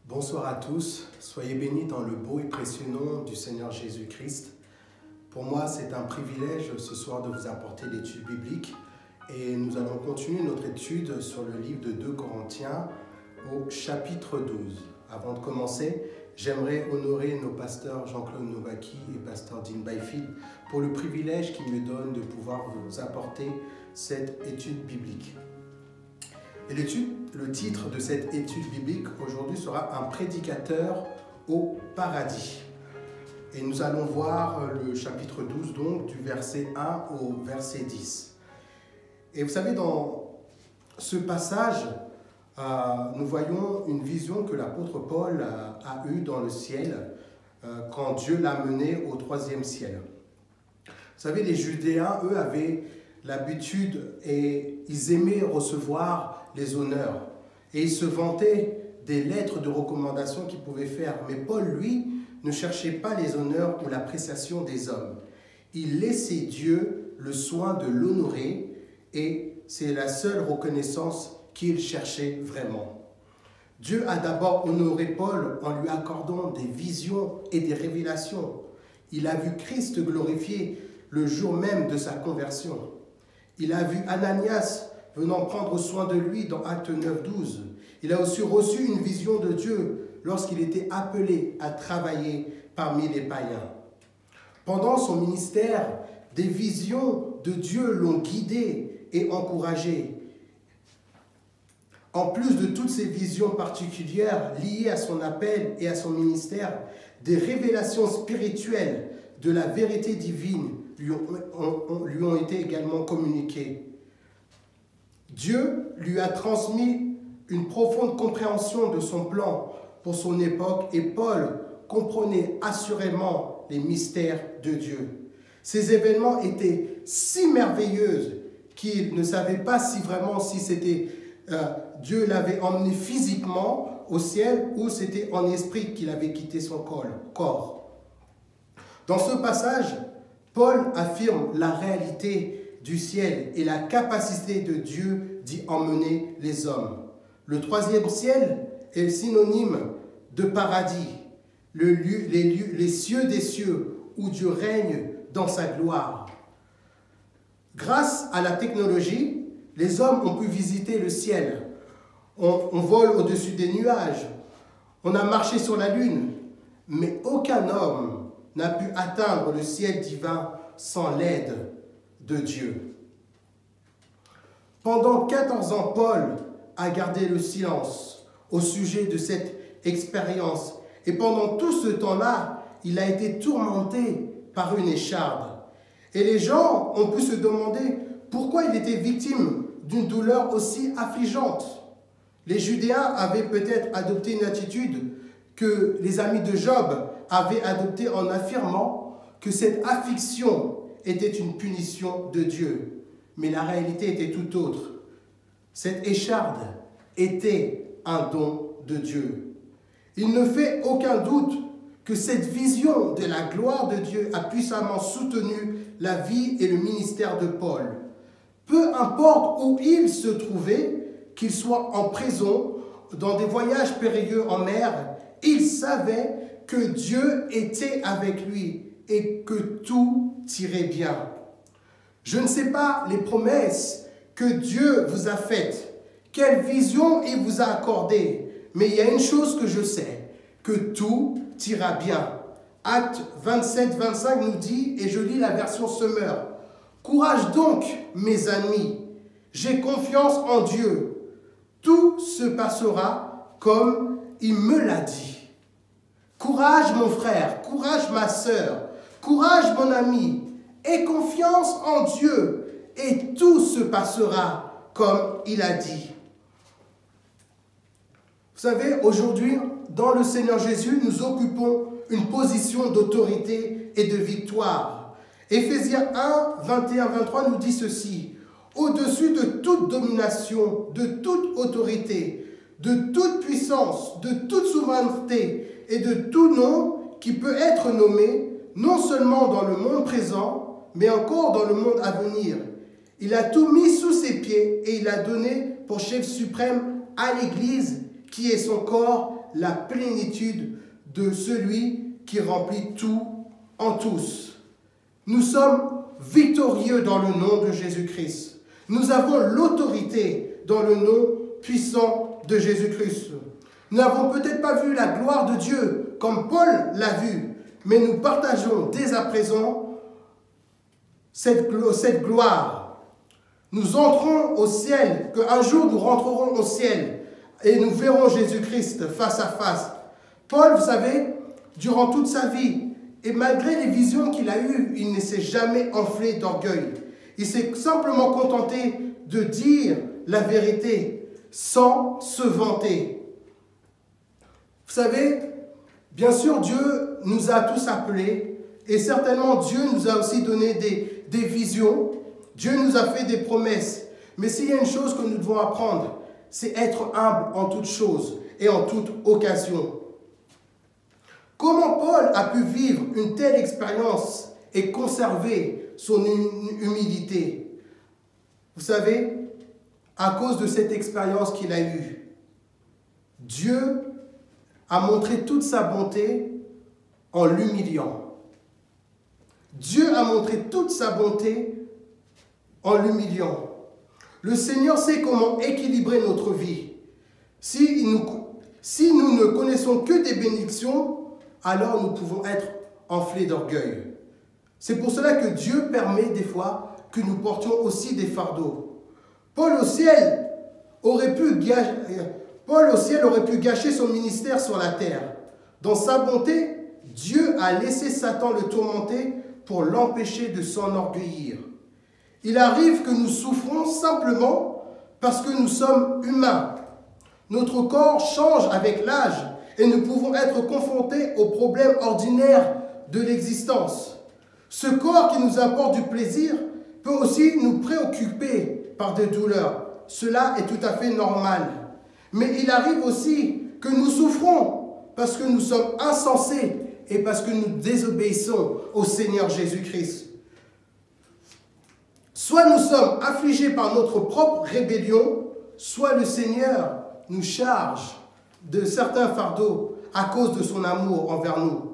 Bonsoir à tous, soyez bénis dans le beau et précieux nom du Seigneur Jésus-Christ. Pour moi, c'est un privilège ce soir de vous apporter l'étude biblique et nous allons continuer notre étude sur le livre de 2 Corinthiens au chapitre 12. Avant de commencer, j'aimerais honorer nos pasteurs Jean-Claude Novaki et pasteur Dean Byfield pour le privilège qu'ils me donnent de pouvoir vous apporter cette étude biblique. Et le titre de cette étude biblique aujourd'hui sera « Un prédicateur au paradis ». Et nous allons voir le chapitre 12, donc du verset 1 au verset 10. Et vous savez, dans ce passage, nous voyons une vision que l'apôtre Paul a eue dans le ciel quand Dieu l'a mené au 3e ciel. Vous savez, les Judéens, eux, avaient l'habitude et ils aimaient recevoir les honneurs. Et ils se vantaient des lettres de recommandation qu'ils pouvaient faire. Mais Paul, lui, ne cherchait pas les honneurs ou l'appréciation des hommes. Il laissait Dieu le soin de l'honorer et c'est la seule reconnaissance qu'il cherchait vraiment. Dieu a d'abord honoré Paul en lui accordant des visions et des révélations. Il a vu Christ glorifié le jour même de sa conversion. Il a vu Ananias venant prendre soin de lui dans Acte 9, 12. Il a aussi reçu une vision de Dieu lorsqu'il était appelé à travailler parmi les païens. Pendant son ministère, des visions de Dieu l'ont guidé et encouragé. En plus de toutes ces visions particulières liées à son appel et à son ministère, des révélations spirituelles de la vérité divine lui ont été également communiquées. Dieu lui a transmis une profonde compréhension de son plan pour son époque et Paul comprenait assurément les mystères de Dieu. Ces événements étaient si merveilleux qu'il ne savait pas si vraiment si c'était Dieu l'avait emmené physiquement au ciel ou c'était en esprit qu'il avait quitté son corps. Dans ce passage, Paul affirme la réalité du ciel et la capacité de Dieu d'y emmener les hommes. Le troisième ciel est synonyme de paradis, les cieux des cieux où Dieu règne dans sa gloire. Grâce à la technologie, les hommes ont pu visiter le ciel. On vole au-dessus des nuages. On a marché sur la lune. Mais aucun homme n'a pu atteindre le ciel divin sans l'aide de Dieu. Pendant 14 ans, Paul a gardé le silence au sujet de cette expérience. Et pendant tout ce temps-là, il a été tourmenté par une écharde. Et les gens ont pu se demander pourquoi il était victime d'une douleur aussi affligeante. Les Judéens avaient peut-être adopté une attitude que les amis de Job avaient adoptée en affirmant que cette affliction était une punition de Dieu. Mais la réalité était tout autre. Cette écharde était un don de Dieu. Il ne fait aucun doute que cette vision de la gloire de Dieu a puissamment soutenu la vie et le ministère de Paul. Peu importe où il se trouvait, qu'il soit en prison, dans des voyages périlleux en mer, il savait que Dieu était avec lui et que tout irait bien. Je ne sais pas les promesses que Dieu vous a faites, quelle vision il vous a accordée, mais il y a une chose que je sais, que tout ira bien. Acte 27, 25 nous dit, et je lis la version Semeur, « Courage donc, mes amis, j'ai confiance en Dieu. Tout se passera comme il me l'a dit. Courage, mon frère, courage, ma sœur, courage, mon ami, aie confiance en Dieu, et tout se passera comme il a dit. » Vous savez, aujourd'hui, dans le Seigneur Jésus, nous occupons une position d'autorité et de victoire. Éphésiens 1, 21, 23 nous dit ceci. « Au-dessus de toute domination, de toute autorité, de toute puissance, de toute souveraineté et de tout nom qui peut être nommé, non seulement dans le monde présent, mais encore dans le monde à venir. Il a tout mis sous ses pieds et il a donné pour chef suprême à l'Église, qui est son corps, la plénitude de celui qui remplit tout en tous. » Nous sommes victorieux dans le nom de Jésus-Christ. Nous avons l'autorité dans le nom puissant de Jésus-Christ. Nous n'avons peut-être pas vu la gloire de Dieu comme Paul l'a vu, mais nous partageons dès à présent cette gloire. Nous entrons au ciel, qu'un jour nous rentrerons au ciel et nous verrons Jésus-Christ face à face. Paul, vous savez, durant toute sa vie, et malgré les visions qu'il a eues, il ne s'est jamais enflé d'orgueil. Il s'est simplement contenté de dire la vérité sans se vanter. Vous savez, bien sûr, Dieu nous a tous appelés et certainement Dieu nous a aussi donné des visions. Dieu nous a fait des promesses. Mais s'il y a une chose que nous devons apprendre, c'est être humble en toutes choses et en toute occasion. Comment Paul a pu vivre une telle expérience et conserver son humilité? Vous savez, à cause de cette expérience qu'il a eue, Dieu a montré toute sa bonté en l'humiliant. Dieu a montré toute sa bonté en l'humiliant. Le Seigneur sait comment équilibrer notre vie. Si nous ne connaissons que des bénédictions, alors nous pouvons être enflés d'orgueil. C'est pour cela que Dieu permet des fois que nous portions aussi des fardeaux. Paul au ciel aurait pu gâcher son ministère sur la terre. Dans sa bonté, Dieu a laissé Satan le tourmenter pour l'empêcher de s'enorgueillir. Il arrive que nous souffrons simplement parce que nous sommes humains. Notre corps change avec l'âge et nous pouvons être confrontés aux problèmes ordinaires de l'existence. Ce corps qui nous apporte du plaisir peut aussi nous préoccuper par des douleurs. Cela est tout à fait normal. Mais il arrive aussi que nous souffrons parce que nous sommes insensés et parce que nous désobéissons au Seigneur Jésus-Christ. Soit nous sommes affligés par notre propre rébellion, soit le Seigneur nous charge de certains fardeaux à cause de son amour envers nous.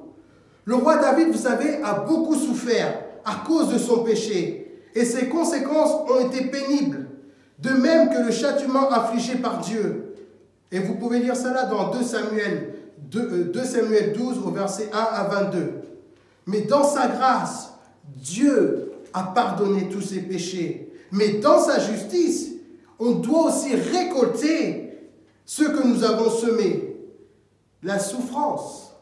Le roi David, vous savez, a beaucoup souffert à cause de son péché et ses conséquences ont été pénibles, de même que le châtiment infligé par Dieu. Et vous pouvez lire cela dans 2 Samuel 12 au verset 1 à 22. Mais dans sa grâce, Dieu a pardonné tous ses péchés. Mais dans sa justice, on doit aussi récolter ce que nous avons semé. La souffrance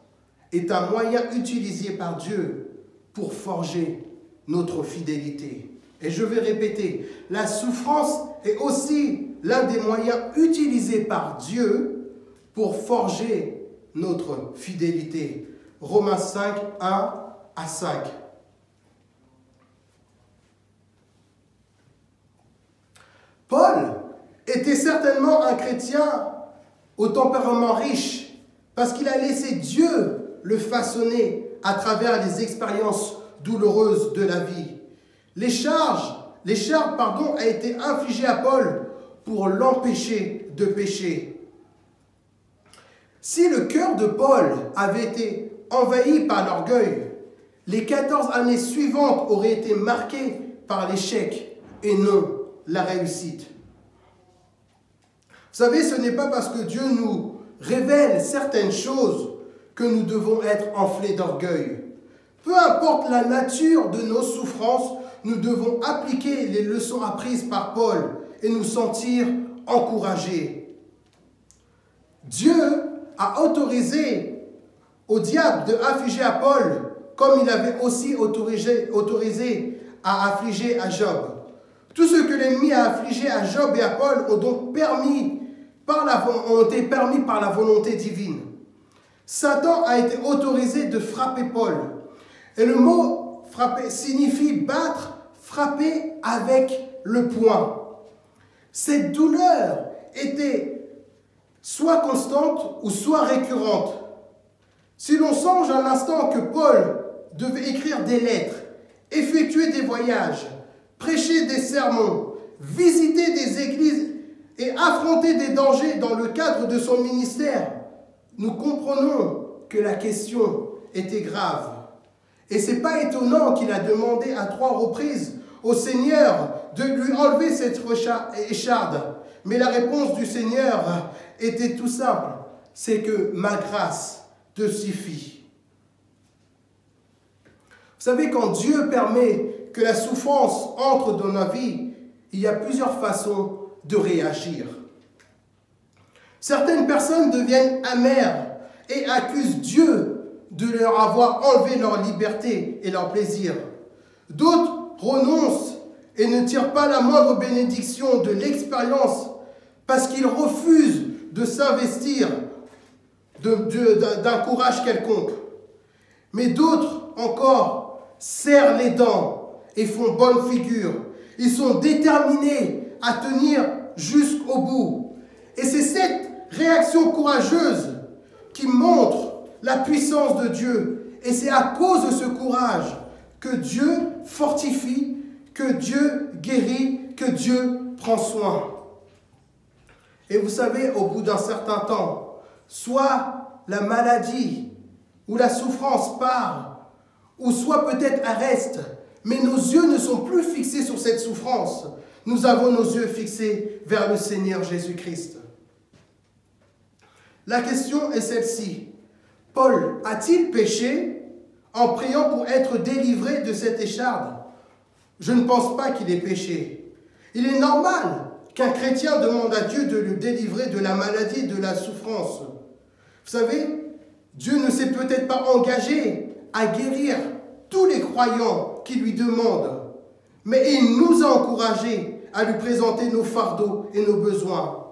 est un moyen utilisé par Dieu pour forger notre fidélité. Et je vais répéter, la souffrance est aussi l'un des moyens utilisés par Dieu pour forger notre fidélité. Romains 5, 1 à 5. Paul était certainement un chrétien au tempérament riche parce qu'il a laissé Dieu le façonner à travers les expériences douloureuses de la vie. Les charges ont été infligées à Paul pour l'empêcher de pécher. Si le cœur de Paul avait été envahi par l'orgueil, les 14 années suivantes auraient été marquées par l'échec et non la réussite. Vous savez, ce n'est pas parce que Dieu nous révèle certaines choses que nous devons être enflés d'orgueil. Peu importe la nature de nos souffrances, nous devons appliquer les leçons apprises par Paul et nous sentir encouragés. Dieu a autorisé au diable d'affliger à Paul comme il avait aussi autorisé à affliger à Job. Tout ce que l'ennemi a affligé à Job et à Paul ont donc été permis par la volonté divine. Satan a été autorisé de frapper Paul. Et le mot frapper signifie battre, frapper avec le poing. Cette douleur était soit constante ou soit récurrente. Si l'on songe un instant que Paul devait écrire des lettres, effectuer des voyages, prêcher des sermons, visiter des églises et affronter des dangers dans le cadre de son ministère, nous comprenons que la question était grave. Et ce n'est pas étonnant qu'il a demandé à 3 reprises au Seigneur de lui enlever cette écharde. Mais la réponse du Seigneur était tout simple, c'est que ma grâce te suffit. Vous savez, quand Dieu permet que la souffrance entre dans nos vies, il y a plusieurs façons de réagir. Certaines personnes deviennent amères et accusent Dieu de leur avoir enlevé leur liberté et leur plaisir. D'autres renoncent et ne tirent pas la moindre bénédiction de l'expérience parce qu'ils refusent de s'investir d'un courage quelconque. Mais d'autres encore serrent les dents et font bonne figure. Ils sont déterminés à tenir jusqu'au bout. Et c'est cette réaction courageuse qui montre la puissance de Dieu. Et c'est à cause de ce courage que Dieu fortifie, que Dieu guérit, que Dieu prend soin. Et vous savez, au bout d'un certain temps, soit la maladie ou la souffrance part, ou soit peut-être un reste, mais nos yeux ne sont plus fixés sur cette souffrance. Nous avons nos yeux fixés vers le Seigneur Jésus-Christ. La question est celle-ci. Paul a-t-il péché en priant pour être délivré de cette écharde? Je ne pense pas qu'il ait péché. Il est normal qu'un chrétien demande à Dieu de le délivrer de la maladie, de la souffrance. Vous savez, Dieu ne s'est peut-être pas engagé à guérir tous les croyants qui lui demandent, mais il nous a encouragés à lui présenter nos fardeaux et nos besoins.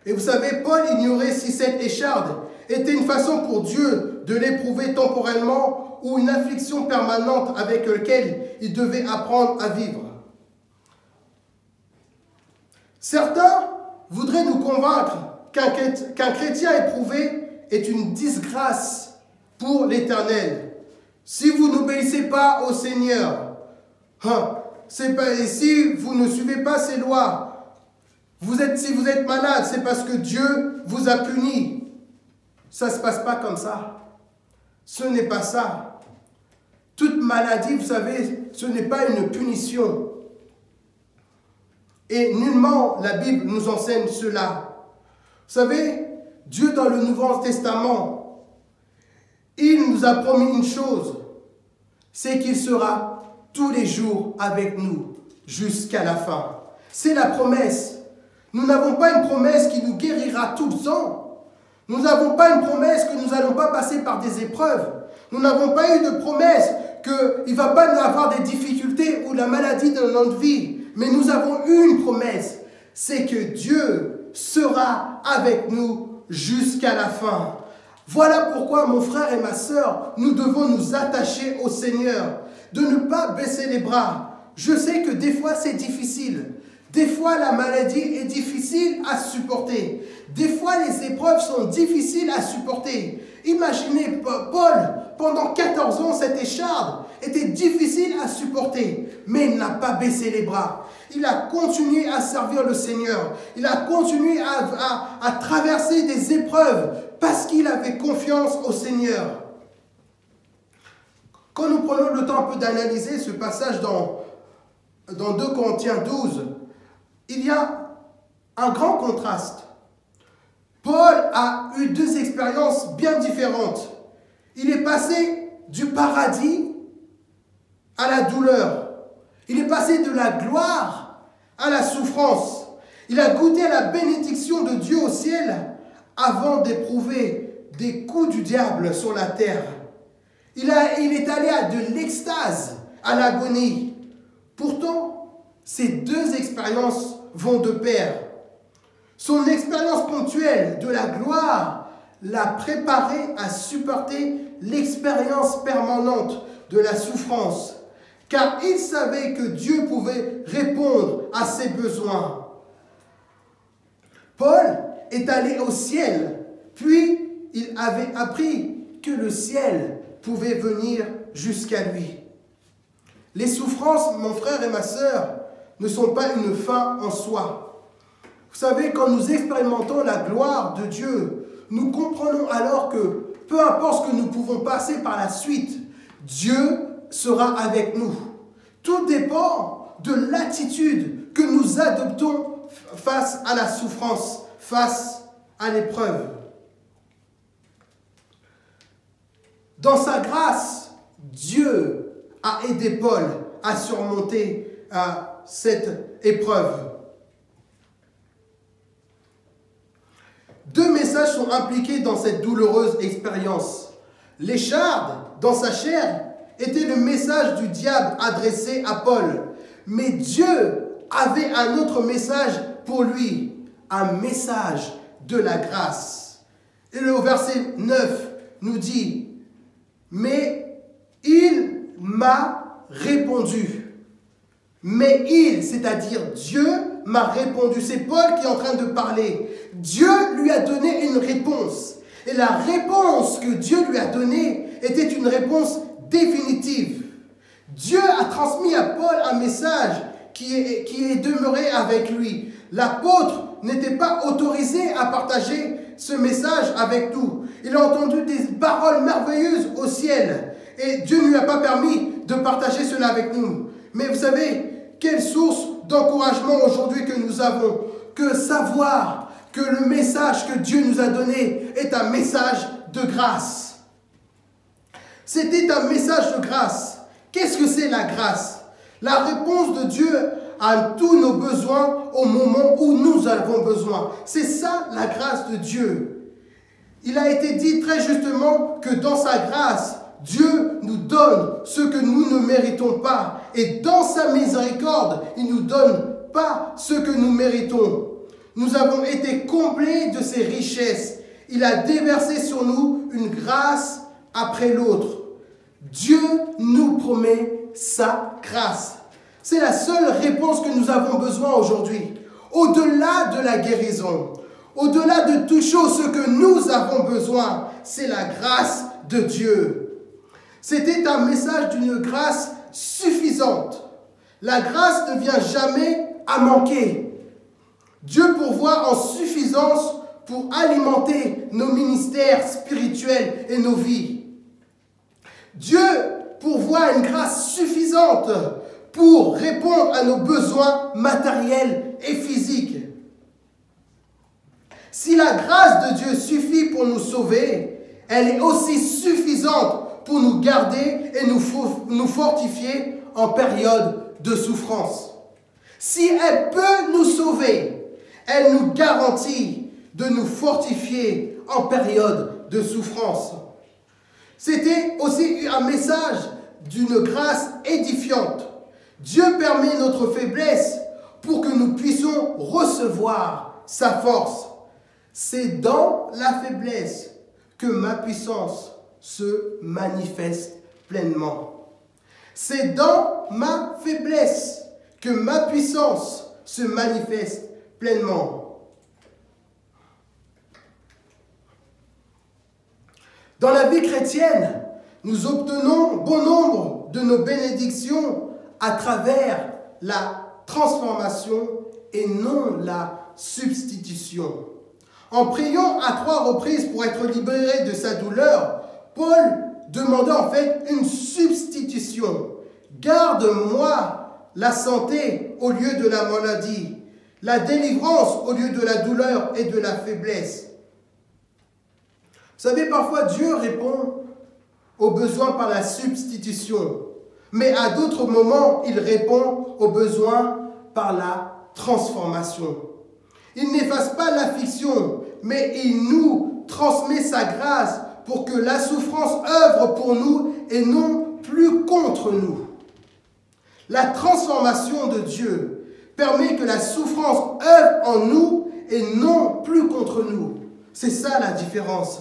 Et vous savez, Paul ignorait si cette écharde était une façon pour Dieu de l'éprouver temporellement ou une affliction permanente avec laquelle il devait apprendre à vivre. Certains voudraient nous convaincre qu'un chrétien éprouvé est une disgrâce pour l'Éternel. Si vous n'obéissez pas au Seigneur, si vous ne suivez pas ses lois, si vous êtes malade, c'est parce que Dieu vous a puni. Ça ne se passe pas comme ça. Ce n'est pas ça. Toute maladie, vous savez, ce n'est pas une punition. Et nullement la Bible nous enseigne cela. Vous savez, Dieu dans le Nouveau Testament, il nous a promis une chose, c'est qu'il sera tous les jours avec nous jusqu'à la fin. C'est la promesse. Nous n'avons pas une promesse qui nous guérira tout le temps. Nous n'avons pas une promesse que nous n'allons pas passer par des épreuves. Nous n'avons pas eu de promesse qu'il ne va pas y avoir des difficultés ou la maladie dans notre vie. Mais nous avons eu une promesse, c'est que Dieu sera avec nous jusqu'à la fin. Voilà pourquoi, mon frère et ma sœur, nous devons nous attacher au Seigneur, de ne pas baisser les bras. Je sais que des fois c'est difficile. Des fois, la maladie est difficile à supporter. Des fois, les épreuves sont difficiles à supporter. Imaginez, Paul, pendant 14 ans, cette écharde était difficile à supporter. Mais il n'a pas baissé les bras. Il a continué à servir le Seigneur. Il a continué à traverser des épreuves parce qu'il avait confiance au Seigneur. Quand nous prenons le temps un peu d'analyser ce passage dans 2 Corinthiens 12, il y a un grand contraste. Paul a eu 2 expériences bien différentes. Il est passé du paradis à la douleur. Il est passé de la gloire à la souffrance. Il a goûté à la bénédiction de Dieu au ciel avant d'éprouver des coups du diable sur la terre. Il est allé de l'extase à l'agonie. Pourtant, ces 2 expériences vont de pair. Son expérience ponctuelle de la gloire l'a préparé à supporter l'expérience permanente de la souffrance, car il savait que Dieu pouvait répondre à ses besoins. Paul est allé au ciel, puis il avait appris que le ciel pouvait venir jusqu'à lui. Les souffrances, mon frère et ma sœur, ne sont pas une fin en soi. Vous savez, quand nous expérimentons la gloire de Dieu, nous comprenons alors que peu importe ce que nous pouvons passer par la suite, Dieu sera avec nous. Tout dépend de l'attitude que nous adoptons face à la souffrance, face à l'épreuve. Dans sa grâce, Dieu a aidé Paul à surmonter cette épreuve. 2 messages sont impliqués dans cette douloureuse expérience. L'écharde dans sa chair était le message du diable adressé à Paul. Mais Dieu avait un autre message pour lui, un message de la grâce. Et le verset 9 nous dit, « Mais il m'a répondu. » Mais il, c'est-à-dire Dieu, m'a répondu. C'est Paul qui est en train de parler. Dieu lui a donné une réponse. Et la réponse que Dieu lui a donnée était une réponse définitive. Dieu a transmis à Paul un message qui est demeuré avec lui. L'apôtre n'était pas autorisé à partager ce message avec nous. Il a entendu des paroles merveilleuses au ciel. Et Dieu ne lui a pas permis de partager cela avec nous. Mais vous savez, quelle source d'encouragement aujourd'hui que nous avons, que savoir que le message que Dieu nous a donné est un message de grâce. C'était un message de grâce. Qu'est-ce que c'est la grâce? La réponse de Dieu à tous nos besoins au moment où nous avons besoin. C'est ça la grâce de Dieu. Il a été dit très justement que dans sa grâce, Dieu nous donne ce que nous ne méritons pas. Et dans sa miséricorde, il ne nous donne pas ce que nous méritons. Nous avons été comblés de ses richesses. Il a déversé sur nous une grâce après l'autre. Dieu nous promet sa grâce. C'est la seule réponse que nous avons besoin aujourd'hui. Au-delà de la guérison, au-delà de toute chose, ce que nous avons besoin, c'est la grâce de Dieu. C'était un message d'une grâce suffisante. La grâce ne vient jamais à manquer. Dieu pourvoit en suffisance pour alimenter nos ministères spirituels et nos vies. Dieu pourvoit une grâce suffisante pour répondre à nos besoins matériels et physiques. Si la grâce de Dieu suffit pour nous sauver, elle est aussi suffisante pour nous garder et nous fortifier en période de souffrance. Si elle peut nous sauver, elle nous garantit de nous fortifier en période de souffrance. C'était aussi un message d'une grâce édifiante. Dieu permet notre faiblesse pour que nous puissions recevoir sa force. C'est dans la faiblesse que ma puissance se manifeste pleinement. C'est dans ma faiblesse que ma puissance se manifeste pleinement. Dans la vie chrétienne, nous obtenons bon nombre de nos bénédictions à travers la transformation et non la substitution. En priant à 3 reprises pour être libéré de sa douleur, Paul demandait en fait une substitution. Garde-moi la santé au lieu de la maladie, la délivrance au lieu de la douleur et de la faiblesse. Vous savez, parfois Dieu répond aux besoins par la substitution, mais à d'autres moments, il répond aux besoins par la transformation. Il n'efface pas l'affliction, mais il nous transmet sa grâce pour que la souffrance œuvre pour nous et non plus contre nous. La transformation de Dieu permet que la souffrance œuvre en nous et non plus contre nous. C'est ça la différence.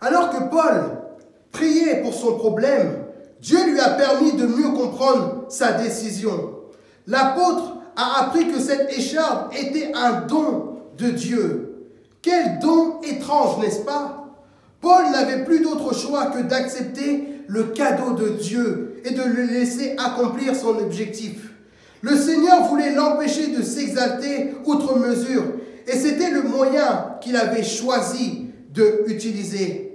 Alors que Paul priait pour son problème, Dieu lui a permis de mieux comprendre sa décision. L'apôtre a appris que cette écharpe était un don de Dieu. Quel don étrange, n'est-ce pas? Paul n'avait plus d'autre choix que d'accepter le cadeau de Dieu et de le laisser accomplir son objectif. Le Seigneur voulait l'empêcher de s'exalter outre mesure et c'était le moyen qu'il avait choisi d'utiliser.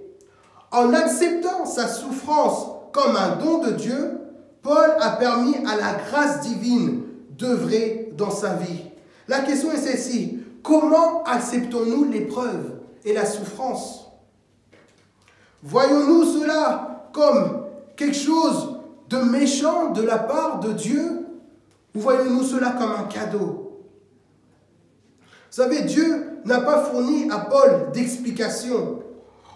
En acceptant sa souffrance comme un don de Dieu, Paul a permis à la grâce divine d'œuvrer dans sa vie. La question est celle-ci: comment acceptons-nous l'épreuve et la souffrance? Voyons-nous cela comme quelque chose de méchant de la part de Dieu, ou voyons-nous cela comme un cadeau? Vous savez, Dieu n'a pas fourni à Paul d'explication.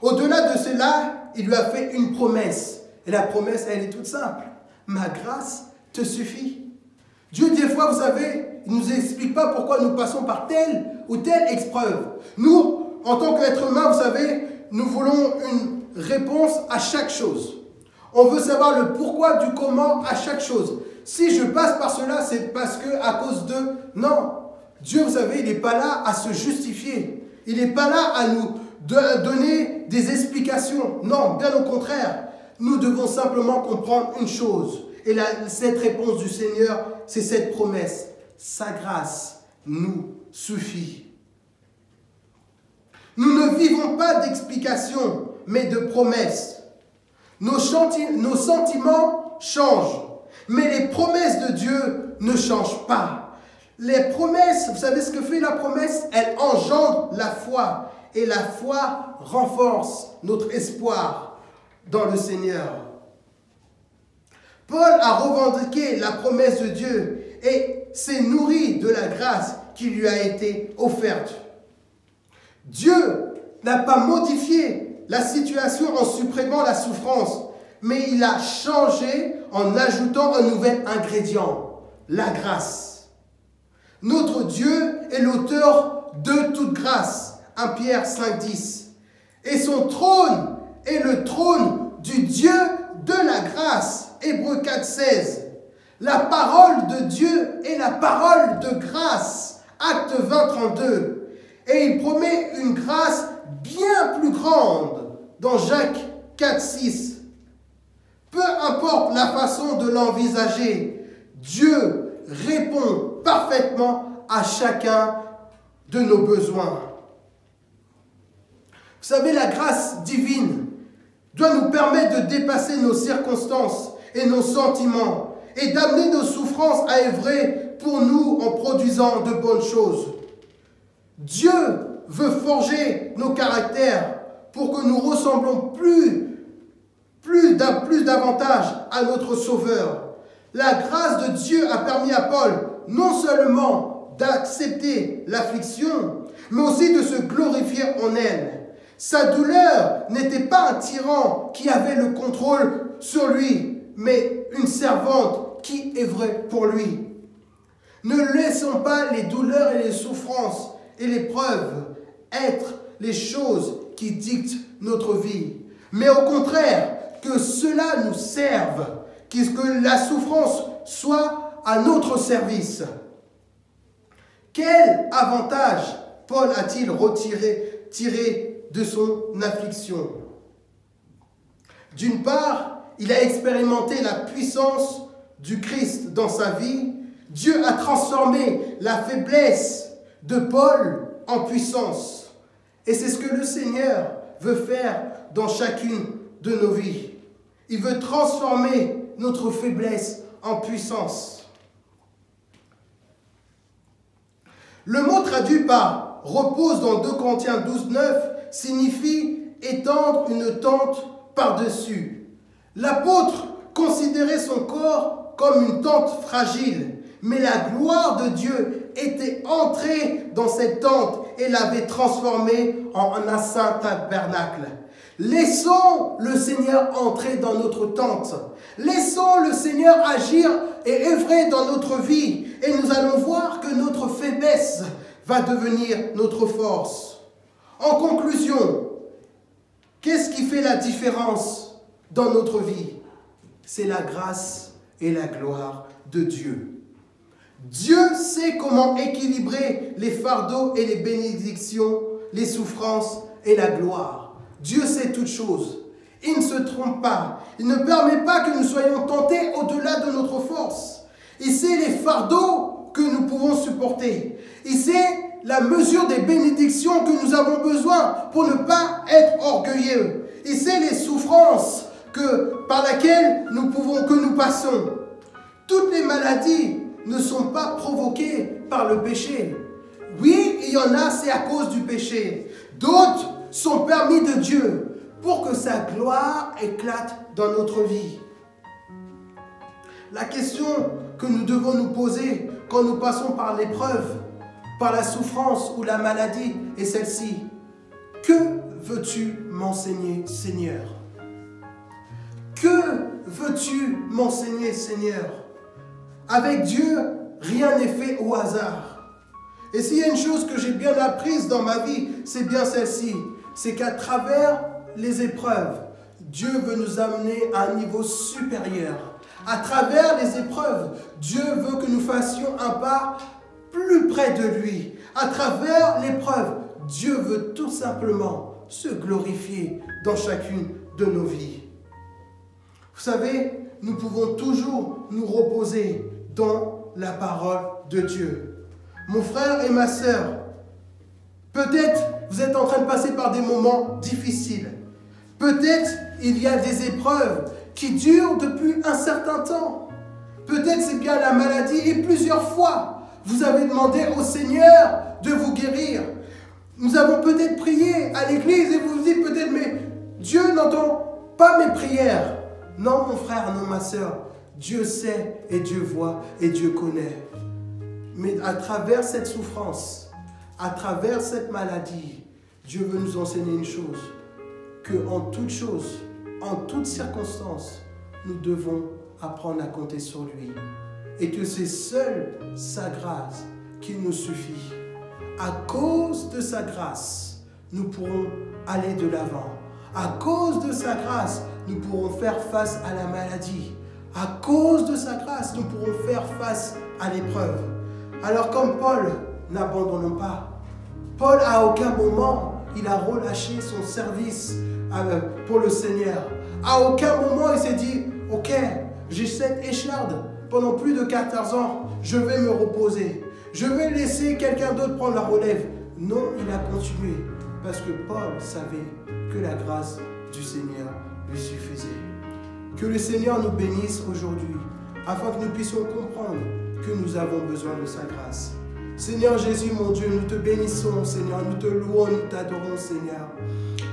Au-delà de cela, il lui a fait une promesse. Et la promesse, elle est toute simple. Ma grâce te suffit. Dieu, des fois, vous savez, il ne nous explique pas pourquoi nous passons par telle ou telle épreuve. Nous, en tant qu'être humain, vous savez, nous voulons une réponse à chaque chose. On veut savoir le pourquoi du comment à chaque chose. Si je passe par cela, c'est parce que à cause de... Non. Dieu, vous savez, il n'est pas là à se justifier. Il n'est pas là à nous donner des explications. Non, bien au contraire. Nous devons simplement comprendre une chose. Et cette réponse du Seigneur, c'est cette promesse. Sa grâce nous suffit. Nous ne vivons pas d'explications, mais de promesses. Nos sentiments changent, mais les promesses de Dieu ne changent pas. Les promesses, vous savez ce que fait la promesse? Elle engendre la foi, et la foi renforce notre espoir dans le Seigneur. Paul a revendiqué la promesse de Dieu et s'est nourri de la grâce qui lui a été offerte. Dieu n'a pas modifié la situation en supprimant la souffrance, mais il a changé en ajoutant un nouvel ingrédient, la grâce. Notre Dieu est l'auteur de toute grâce, 1 Pierre 5,10. Et son trône est le trône du Dieu de la grâce, Hébreux 4,16. La parole de Dieu est la parole de grâce, Actes 20,32. Et il promet une grâce bien plus grande dans Jacques 4,6. Peu importe la façon de l'envisager, Dieu répond parfaitement à chacun de nos besoins. Vous savez, la grâce divine doit nous permettre de dépasser nos circonstances et nos sentiments et d'amener nos souffrances à œuvrer pour nous en produisant de bonnes choses. Dieu veut forger nos caractères pour que nous ressemblons plus davantage à notre Sauveur. La grâce de Dieu a permis à Paul non seulement d'accepter l'affliction, mais aussi de se glorifier en elle. Sa douleur n'était pas un tyran qui avait le contrôle sur lui, mais une servante qui œuvrait pour lui. Ne laissons pas les douleurs et les souffrances et l'épreuve être les choses qui dictent notre vie. Mais au contraire, que cela nous serve, que la souffrance soit à notre service. Quel avantage Paul a-t-il tiré de son affliction? D'une part, il a expérimenté la puissance du Christ dans sa vie. Dieu a transformé la faiblesse de Paul en puissance. Et c'est ce que le Seigneur veut faire dans chacune de nos vies. Il veut transformer notre faiblesse en puissance. Le mot traduit par « repose » dans 2 Corinthiens 12,9 signifie étendre une tente par-dessus. L'apôtre considérait son corps comme une tente fragile, mais la gloire de Dieu était entrée dans cette tente et l'avait transformée en un saint tabernacle. Laissons le Seigneur entrer dans notre tente. Laissons le Seigneur agir et œuvrer dans notre vie. Et nous allons voir que notre faiblesse va devenir notre force. En conclusion, qu'est-ce qui fait la différence dans notre vie? C'est la grâce et la gloire de Dieu. Dieu sait comment équilibrer les fardeaux et les bénédictions, les souffrances et la gloire. Dieu sait toutes choses. Il ne se trompe pas. Il ne permet pas que nous soyons tentés au-delà de notre force. Il sait les fardeaux que nous pouvons supporter. Il sait la mesure des bénédictions que nous avons besoin pour ne pas être orgueilleux. Il sait les souffrances par lesquelles que nous passons. Toutes les maladies ne sont pas provoquées par le péché. Oui, il y en a, c'est à cause du péché. D'autres sont permis de Dieu pour que sa gloire éclate dans notre vie. La question que nous devons nous poser quand nous passons par l'épreuve, par la souffrance ou la maladie est celle-ci. Que veux-tu m'enseigner, Seigneur? Que veux-tu m'enseigner, Seigneur? Avec Dieu, rien n'est fait au hasard. Et s'il y a une chose que j'ai bien apprise dans ma vie, c'est bien celle-ci. C'est qu'à travers les épreuves, Dieu veut nous amener à un niveau supérieur. À travers les épreuves, Dieu veut que nous fassions un pas plus près de lui. À travers l'épreuve, Dieu veut tout simplement se glorifier dans chacune de nos vies. Vous savez, nous pouvons toujours nous reposer dans la parole de Dieu. Mon frère et ma sœur, peut-être vous êtes en train de passer par des moments difficiles. Peut-être il y a des épreuves qui durent depuis un certain temps. Peut-être c'est bien la maladie et plusieurs fois, vous avez demandé au Seigneur de vous guérir. Nous avons peut-être prié à l'église et vous vous dites peut-être, mais Dieu n'entend pas mes prières. Non, mon frère, non, ma sœur. Dieu sait et Dieu voit et Dieu connaît. Mais à travers cette souffrance, à travers cette maladie, Dieu veut nous enseigner une chose, que en toute chose, en toutes circonstances, nous devons apprendre à compter sur lui. Et que c'est seule sa grâce qui nous suffit. À cause de sa grâce, nous pourrons aller de l'avant. À cause de sa grâce, nous pourrons faire face à la maladie. À cause de sa grâce, nous pourrons faire face à l'épreuve. Alors comme Paul, n'abandonnons pas. Paul, à aucun moment, il a relâché son service pour le Seigneur. À aucun moment, il s'est dit, ok, j'ai cette écharde pendant plus de 14 ans, je vais me reposer. Je vais laisser quelqu'un d'autre prendre la relève. Non, il a continué parce que Paul savait que la grâce du Seigneur lui suffisait. Que le Seigneur nous bénisse aujourd'hui afin que nous puissions comprendre que nous avons besoin de sa grâce. Seigneur Jésus, mon Dieu, nous te bénissons, Seigneur, nous te louons, nous t'adorons, Seigneur.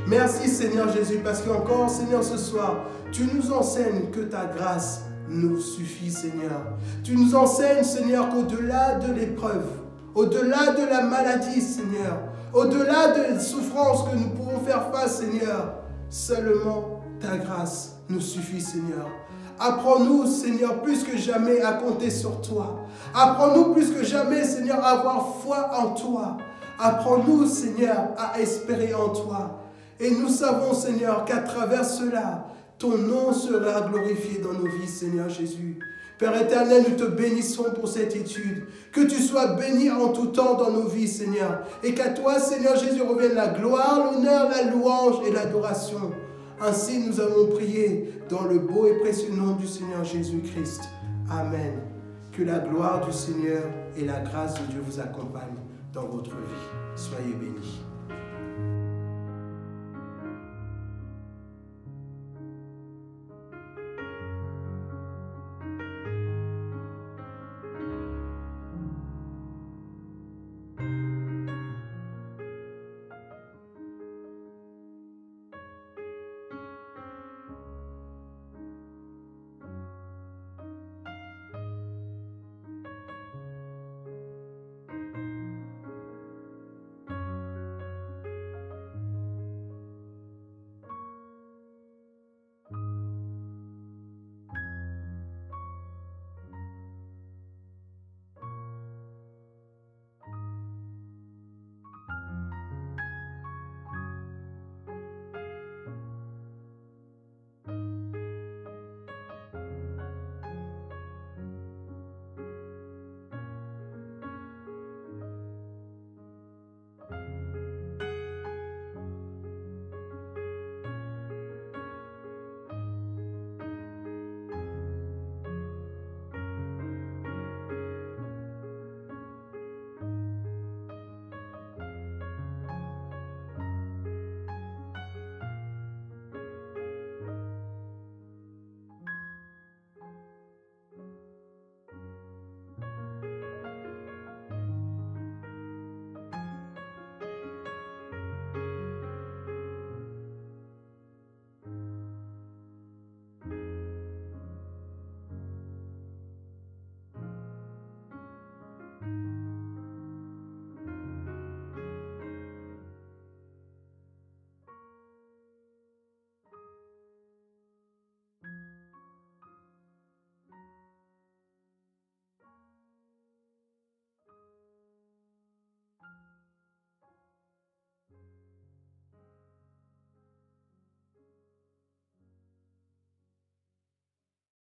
Merci, Seigneur Jésus, parce qu'encore, Seigneur, ce soir, tu nous enseignes que ta grâce nous suffit, Seigneur. Tu nous enseignes, Seigneur, qu'au-delà de l'épreuve, au-delà de la maladie, Seigneur, au-delà des souffrances que nous pouvons faire face, Seigneur, seulement ta grâce nous suffit, Seigneur. Apprends-nous, Seigneur, plus que jamais à compter sur toi. Apprends-nous plus que jamais, Seigneur, à avoir foi en toi. Apprends-nous, Seigneur, à espérer en toi. Et nous savons, Seigneur, qu'à travers cela, ton nom sera glorifié dans nos vies, Seigneur Jésus. Père éternel, nous te bénissons pour cette étude. Que tu sois béni en tout temps dans nos vies, Seigneur. Et qu'à toi, Seigneur Jésus, revienne la gloire, l'honneur, la louange et l'adoration. Ainsi, nous avons prié dans le beau et précieux nom du Seigneur Jésus-Christ. Amen. Que la gloire du Seigneur et la grâce de Dieu vous accompagnent dans votre vie. Soyez bénis.